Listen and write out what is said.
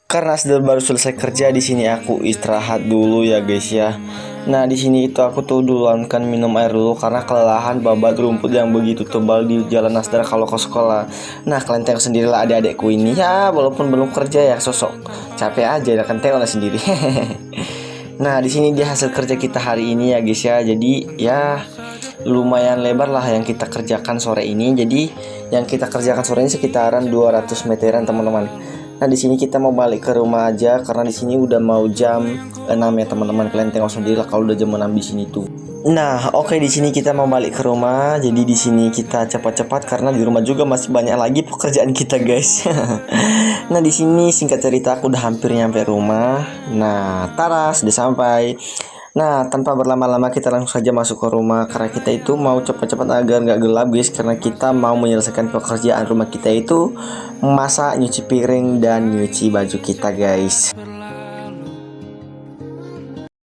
Karena sudah baru selesai kerja di sini aku istirahat dulu ya guys ya. Nah di sini itu aku tuh duluan kan minum air dulu karena kelelahan babat rumput yang begitu tebal di jalan Nasdar kalau ke sekolah. Nah kalian tengok sendirilah adik-adikku ini ya, walaupun belum kerja ya sosok capek aja ya kan, tengoklah sendiri. Nah di sini dia hasil kerja kita hari ini ya guys ya. Jadi ya lumayan lebar lah yang kita kerjakan sore ini. Jadi yang kita kerjakan sore ini sekitaran 200 meteran teman-teman. Nah di sini kita mau balik ke rumah aja karena di sini udah mau jam 6 ya teman-teman. Kalian tengok sendiri lah kalau udah jam 6 di sini tuh. Nah, oke, di sini kita mau balik ke rumah. Jadi di sini kita cepat-cepat karena di rumah juga masih banyak lagi pekerjaan kita, guys. Nah, di sini singkat cerita aku udah hampir nyampe rumah. Nah, taras udah sampai. Nah, tanpa berlama-lama kita langsung saja masuk ke rumah karena kita itu mau cepat-cepat agar nggak gelap guys, karena kita mau menyelesaikan pekerjaan rumah kita itu masak, nyuci piring dan nyuci baju kita guys.